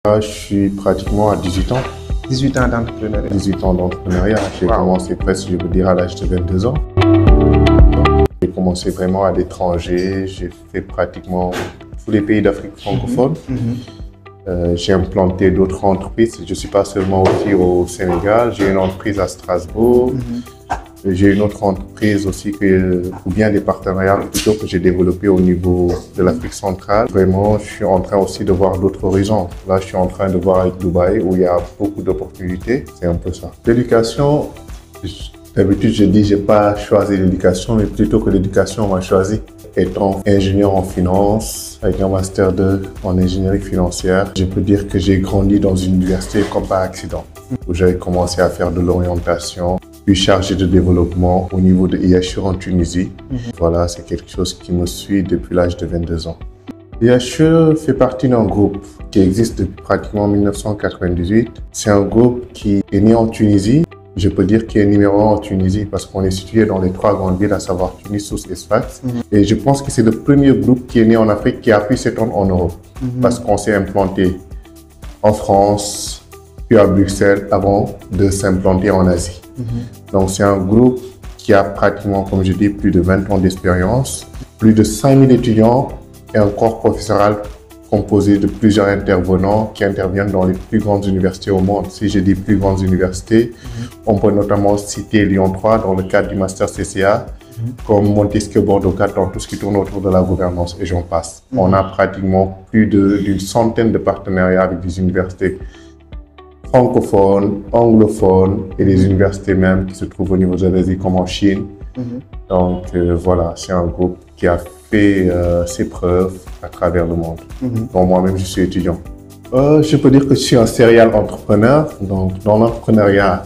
Là, je suis pratiquement à 18 ans. 18 ans d'entrepreneuriat. 18 ans d'entrepreneuriat. J'ai commencé presque, je veux dire, à l'âge de 22 ans. J'ai commencé vraiment à l'étranger. J'ai fait pratiquement tous les pays d'Afrique francophone. J'ai implanté d'autres entreprises. Je ne suis pas seulement aussi au Sénégal. J'ai une entreprise à Strasbourg. J'ai une autre entreprise aussi, ou bien des partenariats plutôt que j'ai développé au niveau de l'Afrique centrale. Vraiment, je suis en train aussi de voir d'autres horizons. Là, je suis en train de voir avec Dubaï où il y a beaucoup d'opportunités. C'est un peu ça. L'éducation, d'habitude, je dis, je n'ai pas choisi l'éducation, mais plutôt que l'éducation m'a choisi. Étant ingénieur en finance, avec un master 2 en ingénierie financière, je peux dire que j'ai grandi dans une université comme par accident, où j'avais commencé à faire de l'orientation, puis chargé de développement au niveau de IHE en Tunisie. Voilà, c'est quelque chose qui me suit depuis l'âge de 22 ans. IHE fait partie d'un groupe qui existe depuis pratiquement 1998. C'est un groupe qui est né en Tunisie. Je peux dire qu'il est numéro 1 en Tunisie parce qu'on est situé dans les 3 grandes villes, à savoir Tunis, Sousse et Sfax. Et je pense que c'est le premier groupe qui est né en Afrique qui a pu s'étendre en Europe. Parce qu'on s'est implanté en France, puis à Bruxelles, avant de s'implanter en Asie. Donc c'est un groupe qui a pratiquement, comme je dis, plus de 20 ans d'expérience, plus de 5000 étudiants et un corps professoral composé de plusieurs intervenants qui interviennent dans les plus grandes universités au monde. Si je dis plus grandes universités, on peut notamment citer Lyon 3 dans le cadre du Master CCA, comme Montesquieu Bordeaux 4 dans tout ce qui tourne autour de la gouvernance, et j'en passe. On a pratiquement plus d'une centaine de partenariats avec des universités francophones, anglophones et des universités même qui se trouvent au niveau de l'Asie comme en Chine. Donc voilà, c'est un groupe qui a fait ses preuves à travers le monde. Donc moi-même, je suis étudiant. Je peux dire que je suis un serial entrepreneur. Donc dans l'entrepreneuriat,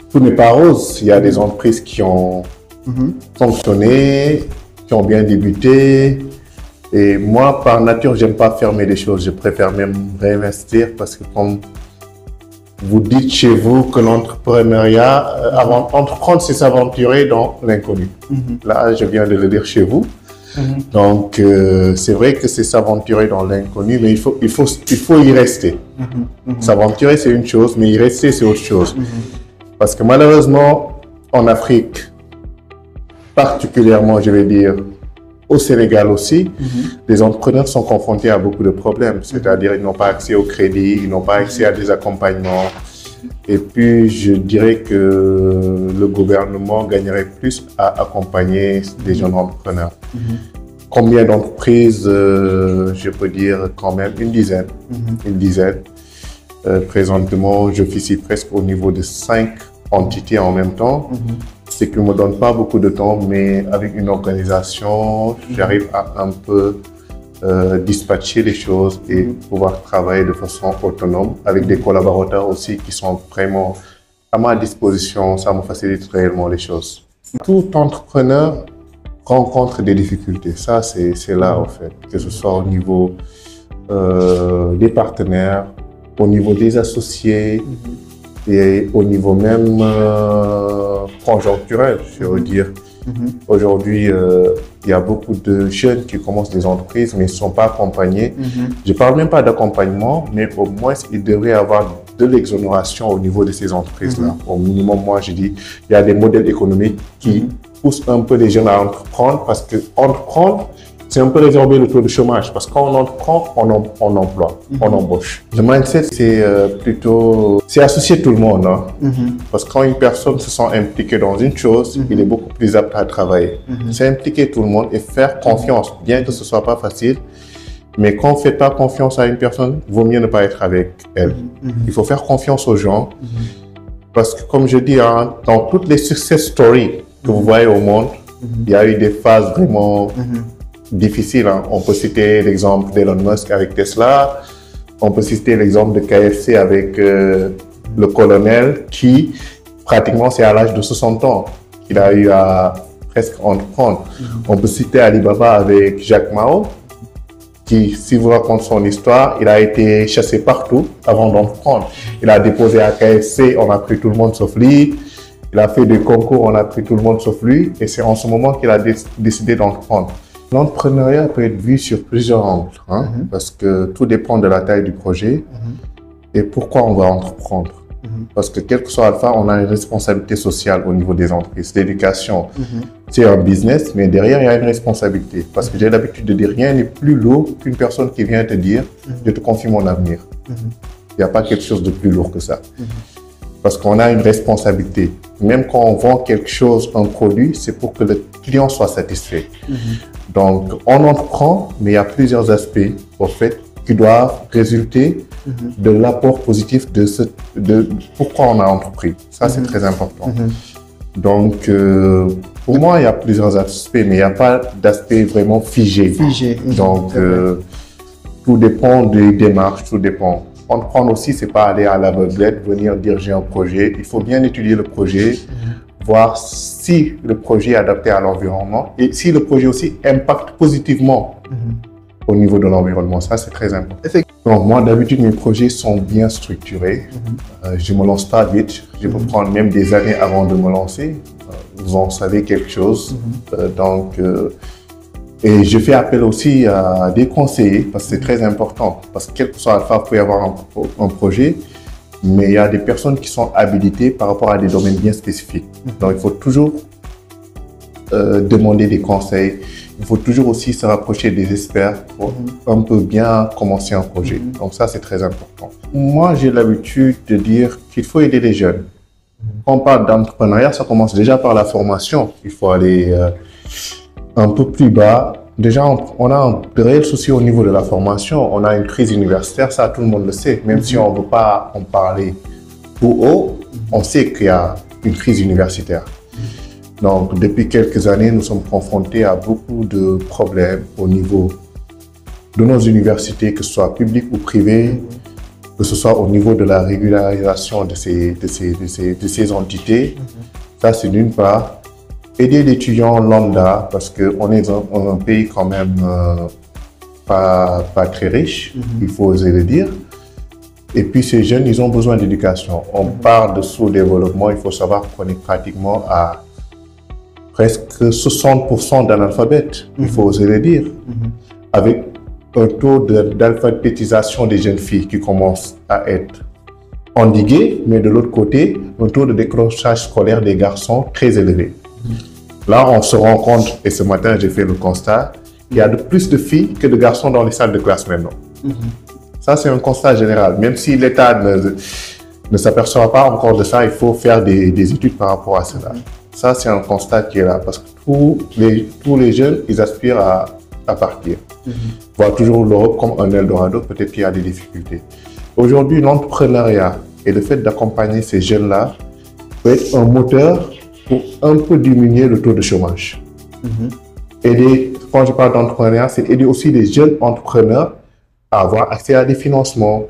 tout n'est pas rose. Il y a des entreprises qui ont fonctionné, qui ont bien débuté. Et moi, par nature, j'aime pas fermer les choses. Je préfère même réinvestir parce que comme vous dites chez vous que l'entrepreneuriat, entreprendre, c'est s'aventurer dans l'inconnu. Là, je viens de le dire chez vous. Donc, c'est vrai que c'est s'aventurer dans l'inconnu, mais il faut y rester. S'aventurer, c'est une chose, mais y rester, c'est autre chose. Parce que malheureusement, en Afrique, particulièrement, je vais dire, au Sénégal aussi, les entrepreneurs sont confrontés à beaucoup de problèmes. C'est-à-dire, ils n'ont pas accès au crédit, ils n'ont pas accès à des accompagnements. Et puis, je dirais que le gouvernement gagnerait plus à accompagner des jeunes entrepreneurs. Combien d'entreprises? Je peux dire quand même une dizaine. Une dizaine. Présentement, j'officie presque au niveau de 5 entités en même temps. Ce qui ne me donne pas beaucoup de temps, mais avec une organisation, j'arrive à un peu dispatcher les choses et pouvoir travailler de façon autonome avec des collaborateurs aussi qui sont vraiment à ma disposition. Ça me facilite réellement les choses. Tout entrepreneur rencontre des difficultés. Ça, c'est là, en fait, que ce soit au niveau des partenaires, au niveau des associés et au niveau même conjoncturel, je veux dire. Aujourd'hui, il y a beaucoup de jeunes qui commencent des entreprises mais ne sont pas accompagnés. Je ne parle même pas d'accompagnement, mais au moins, ils devraient avoir de l'exonération au niveau de ces entreprises-là. Au minimum, moi, je dis, il y a des modèles économiques qui poussent un peu les jeunes à entreprendre parce que entreprendre, c'est un peu résorber le taux de chômage parce qu'on entreprend, on emploie, on embauche. Le mindset, c'est plutôt, c'est associer tout le monde. Hein? Parce que quand une personne se sent impliquée dans une chose, il est beaucoup plus apte à travailler. C'est impliquer tout le monde et faire confiance, bien que ce soit pas facile. Mais quand on ne fait pas confiance à une personne, il vaut mieux ne pas être avec elle. Il faut faire confiance aux gens. Parce que comme je dis, hein, dans toutes les success stories que vous voyez au monde, il y a eu des phases vraiment difficile. Hein. On peut citer l'exemple d'Elon Musk avec Tesla. On peut citer l'exemple de KFC avec le colonel qui, pratiquement, c'est à l'âge de 60 ans qu'il a eu à presque entreprendre. On peut citer Alibaba avec Jack Ma qui, si vous racontez son histoire, il a été chassé partout avant d'entreprendre. Il a déposé à KFC, on a pris tout le monde sauf lui. Il a fait des concours, on a pris tout le monde sauf lui. Et c'est en ce moment qu'il a décidé d'entreprendre. L'entrepreneuriat peut être vu sur plusieurs angles, hein, parce que tout dépend de la taille du projet et pourquoi on va entreprendre. Parce que quel que soit Alpha, on a une responsabilité sociale au niveau des entreprises. L'éducation, c'est un business, mais derrière, il y a une responsabilité. Parce que j'ai l'habitude de dire, rien n'est plus lourd qu'une personne qui vient te dire, je te confie mon avenir. Il n'y a pas quelque chose de plus lourd que ça. Parce qu'on a une responsabilité. Même quand on vend quelque chose, un produit, c'est pour que le client soit satisfait. Donc, on entreprend, mais il y a plusieurs aspects, au fait, qui doivent résulter de l'apport positif de pourquoi on a entrepris. Ça, c'est très important. Donc, pour moi, il y a plusieurs aspects, mais il n'y a pas d'aspect vraiment figé. Donc, tout dépend des démarches, tout dépend. Entreprendre aussi, c'est pas aller à l'aveuglette, venir dire j'ai un projet. Il faut bien étudier le projet, voir si le projet est adapté à l'environnement et si le projet aussi impacte positivement au niveau de l'environnement. Ça, c'est très important. Donc, moi, d'habitude, mes projets sont bien structurés. Je ne me lance pas vite. Je peux prendre même des années avant de me lancer. Vous en savez quelque chose. Et je fais appel aussi à des conseillers parce que c'est très important. Parce que quel que soit Alpha, il peut y avoir un projet, mais il y a des personnes qui sont habilitées par rapport à des domaines bien spécifiques. Donc, il faut toujours demander des conseils. Il faut toujours aussi se rapprocher des experts pour un peu bien commencer un projet. Donc ça, c'est très important. Moi, j'ai l'habitude de dire qu'il faut aider les jeunes. Quand on parle d'entrepreneuriat, ça commence déjà par la formation. Il faut aller un peu plus bas. Déjà, on a un réel souci au niveau de la formation. On a une crise universitaire, ça tout le monde le sait. Même si on ne veut pas en parler tout haut, on sait qu'il y a une crise universitaire. Donc, depuis quelques années, nous sommes confrontés à beaucoup de problèmes au niveau de nos universités, que ce soit publiques ou privées, que ce soit au niveau de la régularisation de ces entités. Ça, c'est d'une part. Aider l'étudiant lambda, parce qu'on est dans un pays quand même pas très riche, il faut oser le dire. Et puis ces jeunes, ils ont besoin d'éducation. On parle de sous-développement, il faut savoir qu'on est pratiquement à presque 60% d'analphabètes, il faut oser le dire, avec un taux d'alphabétisation des jeunes filles qui commence à être endigué, mais de l'autre côté, un taux de décrochage scolaire des garçons très élevé. Là, on se rend compte, et ce matin, j'ai fait le constat, il y a plus de filles que de garçons dans les salles de classe maintenant. Ça, c'est un constat général. Même si l'État ne s'aperçoit pas encore de ça, il faut faire des études par rapport à cela. Ça, c'est un constat qui est là, parce que tous les jeunes, ils aspirent à partir. Voir toujours l'Europe comme un Eldorado, peut-être qu'il y a des difficultés. Aujourd'hui, l'entrepreneuriat et le fait d'accompagner ces jeunes-là peut être un moteur pour un peu diminuer le taux de chômage. Aider, quand je parle d'entrepreneuriat, c'est aider aussi les jeunes entrepreneurs à avoir accès à des financements,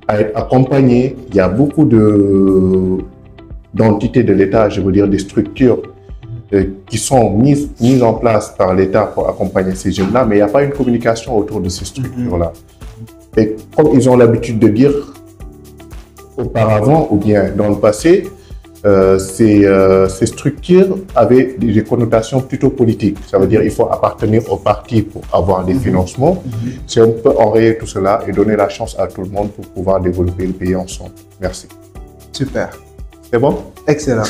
à être accompagnés. Il y a beaucoup d'entités de l'État, je veux dire des structures qui sont mises en place par l'État pour accompagner ces jeunes-là, mais il n'y a pas une communication autour de ces structures-là. Et comme ils ont l'habitude de dire auparavant ou bien dans le passé, ces structures avaient des connotations plutôt politiques. Ça veut dire qu'il faut appartenir au parti pour avoir des financements. Si on peut enrayer tout cela et donner la chance à tout le monde pour pouvoir développer le pays ensemble. Merci. Super. C'est bon? Excellent.